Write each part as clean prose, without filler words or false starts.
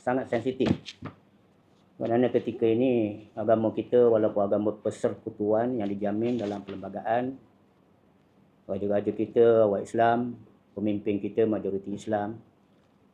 sangat sensitif. Kerana ketika ini agama kita walaupun agama persekutuan yang dijamin dalam perlembagaan, raja-raja kita awak Islam, pemimpin kita majoriti Islam,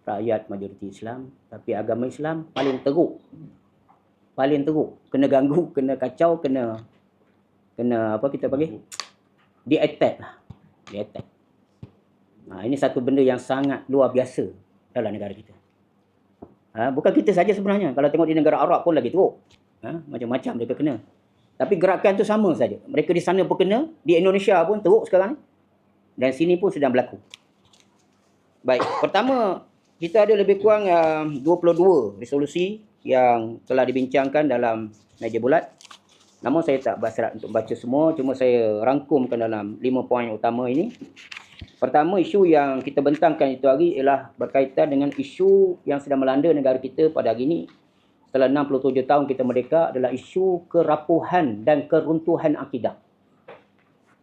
rakyat majoriti Islam, tapi agama Islam paling teruk. Paling teruk, kena ganggu, kena kacau, kena apa kita panggil? Di-attack lah. Di-attack. Ini satu benda yang sangat luar biasa dalam negara kita. Bukan kita saja sebenarnya. Kalau tengok di negara Arab pun lagi teruk. Macam-macam mereka kena. Tapi gerakan tu sama saja. Mereka di sana pun kena, di Indonesia pun teruk sekarang. Dan sini pun sedang berlaku. Baik, pertama kita ada lebih kurang 22 resolusi yang telah dibincangkan dalam meja bulat. Namun saya tak berhasrat untuk baca semua, cuma saya rangkumkan dalam 5 poin utama ini. Pertama, isu yang kita bentangkan itu hari ialah berkaitan dengan isu yang sedang melanda negara kita pada hari ini. Setelah 67 tahun kita merdeka adalah isu kerapuhan dan keruntuhan akidah.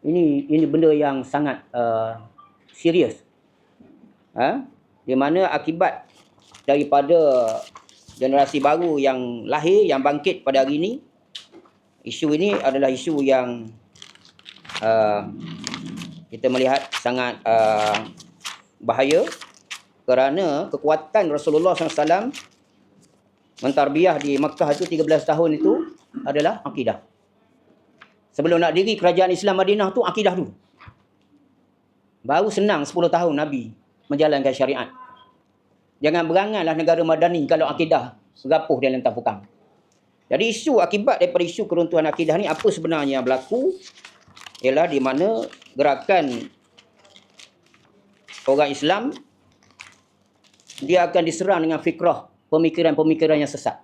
Ini benda yang sangat serius. Di mana akibat daripada generasi baru yang lahir, yang bangkit pada hari ini, isu ini adalah isu yang kita melihat sangat bahaya kerana kekuatan Rasulullah SAW mentarbiah di Makkah itu 13 tahun itu adalah akidah. Sebelum nak diri kerajaan Islam Madinah tu akidah dulu. Baru senang 10 tahun Nabi menjalankan syariat. Jangan beranganlah negara madani kalau akidah rapuh dia lentang pukang. Jadi isu akibat daripada isu keruntuhan akidah ni apa sebenarnya yang berlaku? Ialah di mana gerakan orang Islam dia akan diserang dengan fikrah, pemikiran-pemikiran yang sesat.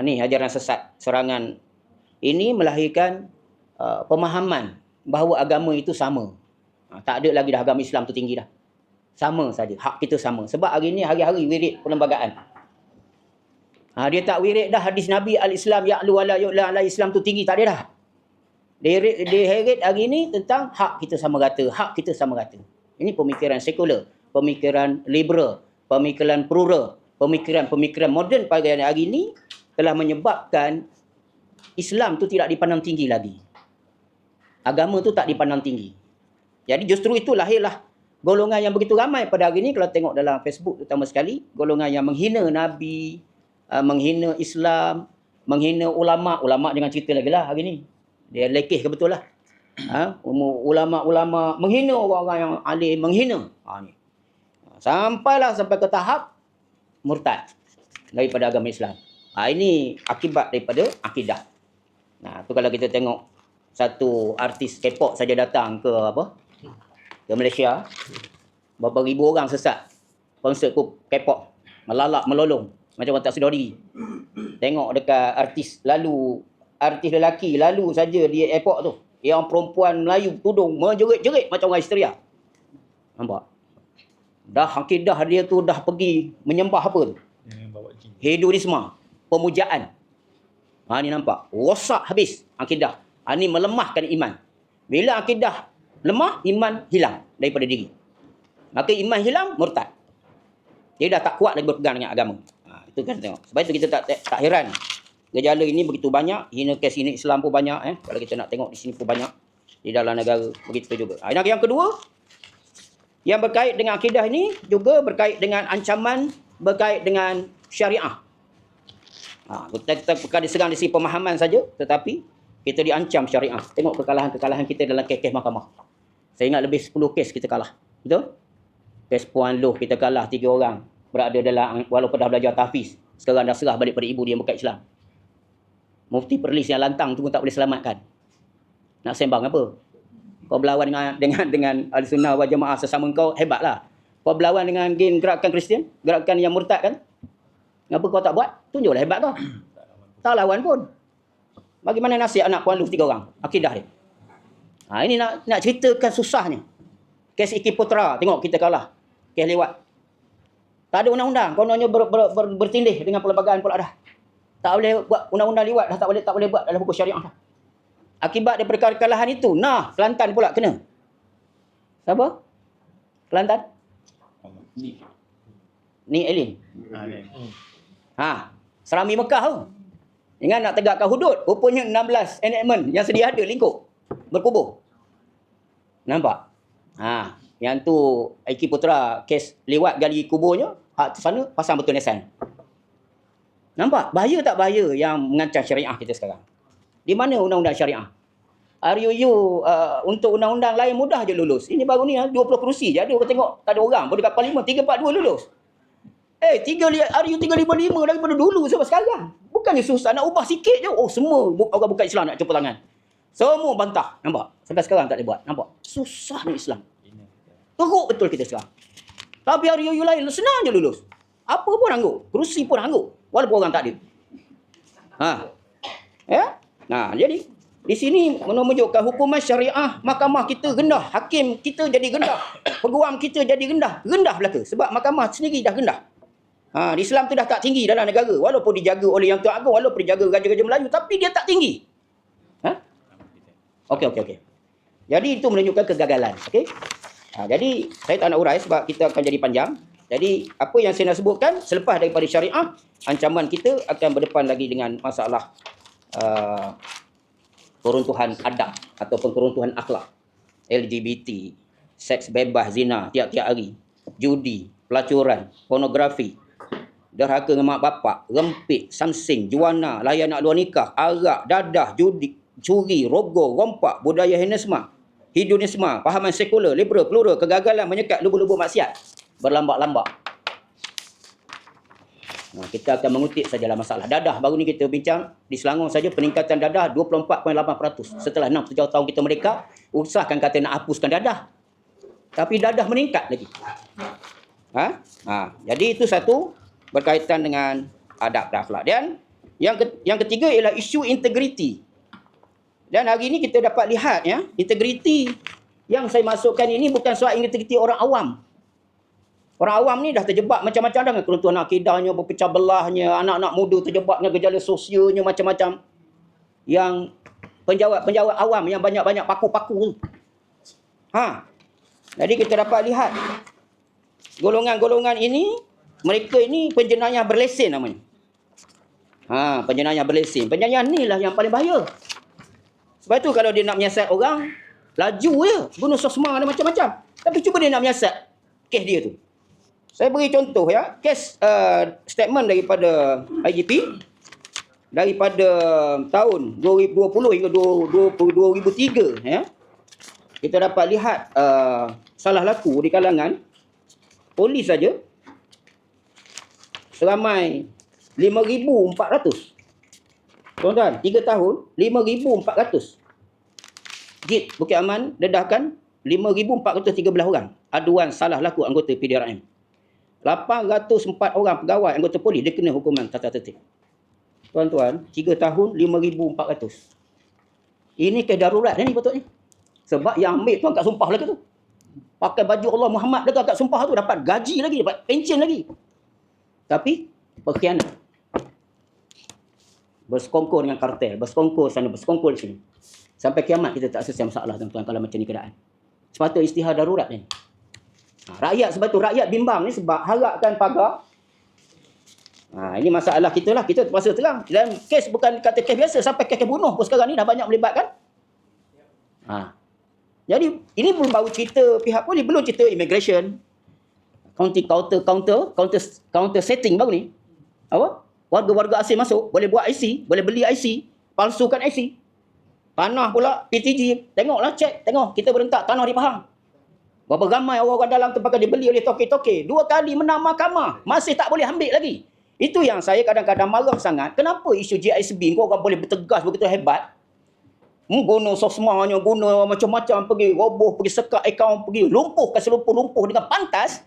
Ni ajaran sesat, serangan ini melahirkan pemahaman bahawa agama itu sama. Tak ada lagi dah agama Islam tu tinggi dah. Sama saja, hak kita sama. Sebab hari ni hari-hari wirid perlembagaan. Dia tak wirid dah hadis Nabi al-Islam ya'lu wala yu'la ala Islam tu tinggi, tak ada dah. Dia heret hari ni tentang hak kita sama rata, hak kita sama rata. Ini pemikiran sekular, pemikiran liberal, pemikiran plural, pemikiran moden pada hari ini telah menyebabkan Islam tu tidak dipandang tinggi lagi. Agama tu tak dipandang tinggi. Jadi justru itu lahirlah golongan yang begitu ramai pada hari ini, kalau tengok dalam Facebook terutama sekali, golongan yang menghina Nabi, menghina Islam, menghina ulama'. Ulama' jangan cerita lagi lah hari ini. Dia lekeh ke betul lah. Ulama', menghina orang-orang yang alim, menghina. Sampai ke tahap murtad daripada agama Islam. Ini akibat daripada akidah. Tu kalau kita tengok satu artis K-pop saja datang ke ke Malaysia, berapa ribu orang sesat konsert K-pop, melalak melolong macam orang tak sedar diri. Tengok dekat artis lelaki lalu saja di airport tu, yang perempuan Melayu tudung menjerit-jerit macam orang histeria. Nampak? Dah akidah dia tu dah pergi menyembah apa tu? Hedonisme, pemujaan. Ni nampak, rosak habis akidah. Ni melemahkan iman. Bila akidah lemah, iman hilang daripada diri. Maka iman hilang, murtad. Dia dah tak kuat lagi berpegang dengan agama. Itu kan tengok. Sebab itu kita tak heran. Gejala ini begitu banyak. Hina kes ini Islam pun banyak. Kalau kita nak tengok di sini pun banyak. Di dalam negara begitu juga. Yang kedua, yang berkait dengan akidah ini juga berkait dengan ancaman, berkait dengan syariah. Kita bukan diserang di sisi pemahaman saja, tetapi kita diancam syariah. Tengok kekalahan-kekalahan kita dalam kes mahkamah. Saya ingat lebih 10 kes kita kalah. Betul? Kes Puan Loh kita kalah 3 orang. Berada dalam, walaupun dah belajar tahfiz. Sekarang dah serah balik pada ibu dia bukan Islam. Mufti Perlis yang lantang tu pun tak boleh selamatkan. Nak sembang apa? Kau berlawan dengan Ahlussunnah wal Jamaah sesama kau, hebatlah. Kau berlawan dengan geng gerakan Kristian, gerakan yang murtad kan? Kenapa kau tak buat? Tunjuklah hebat kau. Tak lawan pun. Bagaimana nasib anak Puan Loh 3 orang? Akidah dia. Ini nak ceritakan susahnya. Kes Iki Putra, tengok kita kalah. Kes lewat. Tak ada undang-undang. Kononnya bertindih dengan perlembagaan pula dah. Tak boleh buat undang-undang lewat dah. Tak boleh buat dalam hukum syariah dah. Akibat daripada kekalahan itu, Kelantan pula kena. Siapa? Kelantan? Ni Elin. Ni. Serami Mekah tu. Ingat nak tegakkan hudud. Rupanya 16 enactment yang sedia ada lingkup. Berkubuh. Nampak? Yang tu Aiki Putra kes lewat gali kuburnya. Hak sana pasang betul nisan. Nampak? Bahaya tak bahaya yang mengancam syariah kita sekarang? Di mana undang-undang syariah? RUU untuk undang-undang lain mudah je lulus. Ini baru ni 20 kerusi je ada. Orang tengok tak ada orang. Boleh kat Parlimen 342 lulus. RUU 355 daripada dulu sampai sekarang. Bukannya susah nak ubah sikit je. Semua orang bukan Islam nak campur tangan. Semua bantah. Nampak? Sampai sekarang tak boleh buat. Nampak? Susah ni Islam. Teruk betul kita sekarang. Tapi RUU lain senang je lulus. Apa pun anggur. Kerusi pun anggur. Walaupun orang tak ada. Jadi di sini menunjukkan hukuman syariah mahkamah kita rendah, hakim kita jadi rendah, peguam kita jadi rendah belaka sebab mahkamah sendiri dah rendah. Islam tu dah tak tinggi dalam negara walaupun dijaga oleh Yang Tuan Agong, walaupun dijaga Raja-Raja Melayu tapi dia tak tinggi. Okey. Jadi itu menunjukkan kegagalan, okey. Jadi saya tak nak urai sebab kita akan jadi panjang. Jadi apa yang saya nak sebutkan selepas daripada syariah, ancaman kita akan berdepan lagi dengan masalah keruntuhan adab ataupun keruntuhan akhlak, LGBT, seks bebas, zina tiap-tiap hari, judi, pelacuran, pornografi, derhaka dengan mak bapak, rempit, samsing, juana, layan nak luar nikah, arak, dadah, judi, curi, rogol, rompak, budaya hedonisme, pahaman sekular, liberal, plural, kegagalan menyekat lubu-lubu maksiat, berlambak-lambak. Kita akan mengutip sajalah masalah dadah. Baru ni kita bincang di Selangor saja peningkatan dadah 24.8%. Setelah 6-7 tahun kita merdeka, usahakan kata nak hapuskan dadah. Tapi dadah meningkat lagi. Jadi itu satu berkaitan dengan adab dan akhlak. Dan yang ketiga ialah isu integriti. Dan hari ini kita dapat lihat integriti yang saya masukkan ini bukan soal integriti orang awam. Orang awam ni dah terjebak macam-macam dengan keruntuhan akidahnya, berpecah belahnya, anak-anak muda terjebak dengan gejala sosialnya macam-macam. Yang penjawat awam yang banyak-banyak paku-paku tu. Jadi kita dapat lihat golongan-golongan ini, mereka ini penjenayah berlesen namanya. Penjenayah berlesen. Penjenayah ni lah yang paling bahaya. Sebab tu kalau dia nak menyiasat orang, laju je, bunuh sosma dan macam-macam. Tapi cuba dia nak menyiasat kes dia tu. Saya beri contoh kes statement daripada IGP daripada tahun 2020 hingga 2003 kita dapat lihat salah laku di kalangan polis saja seramai 5,400. Tuan-tuan, 3 tahun 5,400. JIT Bukit Aman dedahkan 5,413 orang aduan salah laku anggota PDRM. 804 orang pegawai anggota polis dia kena hukuman tata tertib. Tuan-tuan, 3 tahun 5,400. Ini kes darurat ni patutnya. Sebab yang ambil tu angkat sumpah lagi tu. Pakai baju Allah Muhammad dekat angkat sumpah tu dapat gaji lagi, dapat pension lagi. Tapi berkhianat. Bersekongkol dengan kartel, bersekongkol sana, bersekongkol sini. Sampai kiamat kita tak selesai masalah tuan-tuan kalau macam ni keadaan. Sepatutnya istihar darurat ni. Rakyat sebab tu rakyat bimbang ni sebab harapkan pagar. Ini masalah kita lah. Kita terpaksa terang. Dan kes bukan kata kes biasa. Sampai kes bunuh pun sekarang ni dah banyak melibatkan. Jadi ini belum baru cerita pihak polis. Belum cerita immigration. Counter setting baru ni. Apa? Warga-warga asing masuk. Boleh buat IC. Boleh beli IC. Palsukan IC. Tanah pula PTG. Tengoklah cek. Tengok. Kita berentak tanah di Pahang. Berapa ramai orang-orang dalam tu pakai dibeli oleh toke-toke. 2 kali menang mahkamah. Masih tak boleh ambil lagi. Itu yang saya kadang-kadang marah sangat. Kenapa isu GISB kau orang boleh bertegas begitu hebat? Guna sosmanya, guna macam-macam. Pergi roboh, pergi sekat akaun, pergi lumpuhkan selumpuh-lumpuh dengan pantas.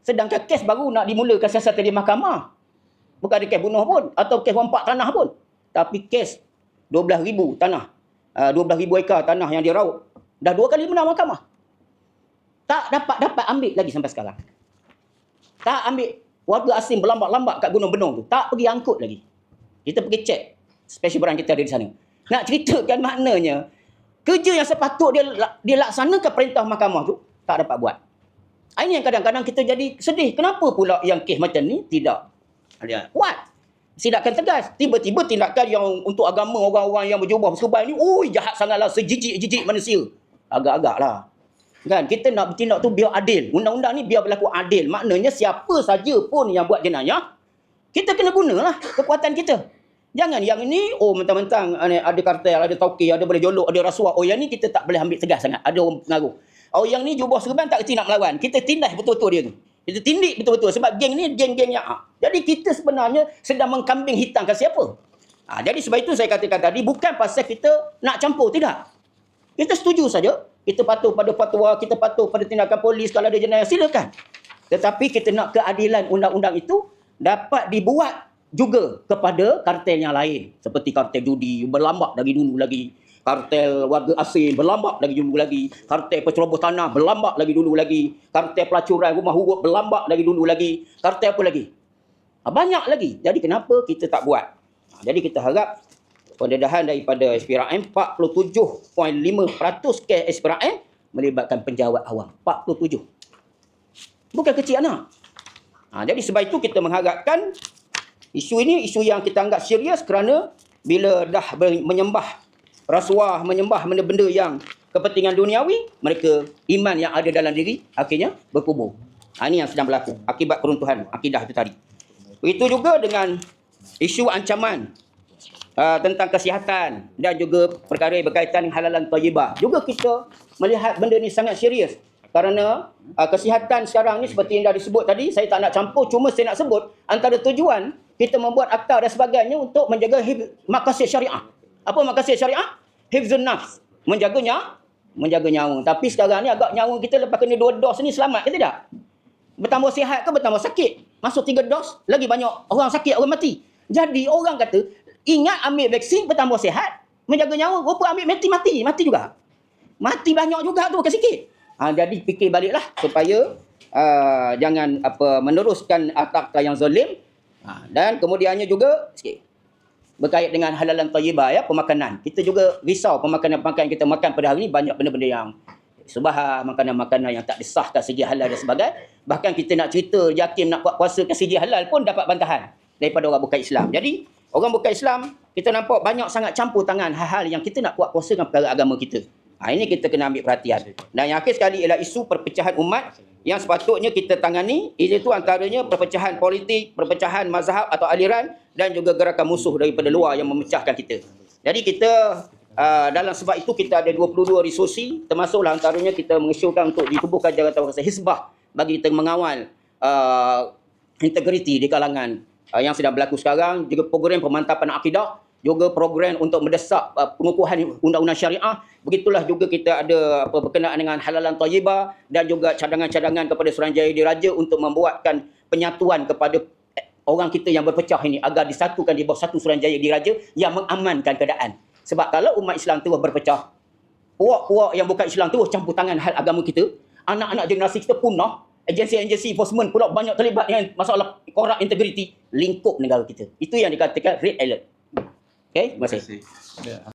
Sedangkan kes baru nak dimulakan siasatan di mahkamah. Bukan ada kes bunuh pun. Atau kes rompak tanah pun. Tapi kes 12,000 tanah. 12,000 ekar tanah yang dia raut. Dah 2 kali menang mahkamah. Tak dapat ambil lagi sampai sekarang. Tak ambil. Warga asing berlambak-lambak kat Gunung Benong tu. Tak pergi angkut lagi. Kita pergi cek. Special branch kita ada di sana. Nak ceritakan maknanya, kerja yang sepatut dia laksanakan perintah mahkamah tu, tak dapat buat. Ini yang kadang-kadang kita jadi sedih. Kenapa pula yang kes macam ni tidak ada kuat? Tindakan tegas. Tiba-tiba tindakan yang untuk agama orang-orang yang berjubah berserban ni, jahat sangatlah, sejijik-jijik manusia. Agak-agak lah. Kan? Kita nak bertindak tu biar adil. Undang-undang ni biar berlaku adil. Maknanya siapa saja pun yang buat jenayah, kita kena gunalah kekuatan kita. Jangan yang ini, mentang-mentang ada kartel, ada tauke, ada boleh jolok, ada rasuah. Yang ni kita tak boleh ambil tegas sangat. Ada orang pengaruh. Yang ni jubah serban tak kerti nak melawan. Kita tindas betul-betul dia tu. Kita tindik betul-betul. Sebab geng ni geng-geng yang jadi kita sebenarnya sedang mengkambing hitamkan siapa. Jadi sebab itu saya katakan tadi, bukan pasal kita nak campur, tidak. Kita setuju saja. Kita patuh pada fatwa, kita patuh pada tindakan polis kalau ada jenayah, silakan. Tetapi kita nak keadilan undang-undang itu dapat dibuat juga kepada kartel yang lain. Seperti kartel judi, berlambak dari dulu lagi. Kartel warga asing, berlambak lagi dulu lagi. Kartel penceroboh tanah, berlambak lagi dulu lagi. Kartel pelacuran rumah huruf, berlambak lagi dulu lagi. Kartel apa lagi? Banyak lagi. Jadi kenapa kita tak buat? Jadi kita harap pendedahan daripada SPRM, 47.5% kes SPRM melibatkan penjawat awam. 47. Bukan kecil anak. Jadi sebab itu kita mengharapkan isu ini isu yang kita anggap serius, kerana bila dah menyembah rasuah, menyembah benda-benda yang kepentingan duniawi, mereka iman yang ada dalam diri akhirnya berkubur. Ini yang sedang berlaku akibat keruntuhan akidah itu tadi. Begitu juga dengan isu ancaman tentang kesihatan dan juga perkara yang berkaitan dengan halalan thayyibah. Juga kita melihat benda ni sangat serius. Kerana kesihatan sekarang ni seperti yang dah disebut tadi, saya tak nak campur, cuma saya nak sebut antara tujuan kita membuat akta dan sebagainya untuk menjaga maqasid syariah. Apa maqasid syariah? Hifzun nafs. Menjaga nyawa. Tapi sekarang ni agak nyawa kita lepas kena 2 dos ni selamat ke tidak? Bertambah sihat ke bertambah sakit? Masuk 3 dos, lagi banyak orang sakit, orang mati. Jadi orang kata, ingat ambil vaksin bertambah sihat, menjaga nyawa. Rupa ambil mati juga. Mati banyak juga tu, bukan sikit. Jadi fikir baliklah supaya jangan meneruskan akta yang zalim. Dan kemudiannya juga sikit berkait dengan halalan thayyibah, pemakanan. Kita juga risau pemakanan-pemakanan kita makan pada hari ini banyak benda-benda yang subah, makanan-makanan yang tak disahkan segi halal dan sebagainya. Bahkan kita nak cerita yakin nak buat puasa ke segi halal pun dapat bantahan daripada orang bukan Islam. Jadi orang bukan Islam, kita nampak banyak sangat campur tangan hal-hal yang kita nak buat puasa dengan perkara agama kita. Ini kita kena ambil perhatian. Dan yang akhir sekali ialah isu perpecahan umat yang sepatutnya kita tangani, iaitu antaranya perpecahan politik, perpecahan mazhab atau aliran dan juga gerakan musuh daripada luar yang memecahkan kita. Jadi kita dalam sebab itu kita ada 22 resolusi, termasuklah antaranya kita mengesyorkan untuk ditubuhkan jawatan Hizbah bagi kita mengawal integriti di kalangan yang sedang berlaku sekarang, juga program pemantapan akidah, juga program untuk mendesak pengukuhan undang-undang syariah. Begitulah juga kita ada berkenaan dengan halalan thayyibah dan juga cadangan-cadangan kepada Suruhanjaya Diraja untuk membuatkan penyatuan kepada orang kita yang berpecah ini agar disatukan di bawah satu Suruhanjaya Diraja yang mengamankan keadaan. Sebab kalau umat Islam terus berpecah, puak-puak yang bukan Islam terus campur tangan hal agama kita, anak-anak generasi kita punah, agensi-agensi enforcement pula banyak terlibat dengan masalah korak integriti, lingkup negara kita. Itu yang dikatakan red alert. Okey, terima kasih.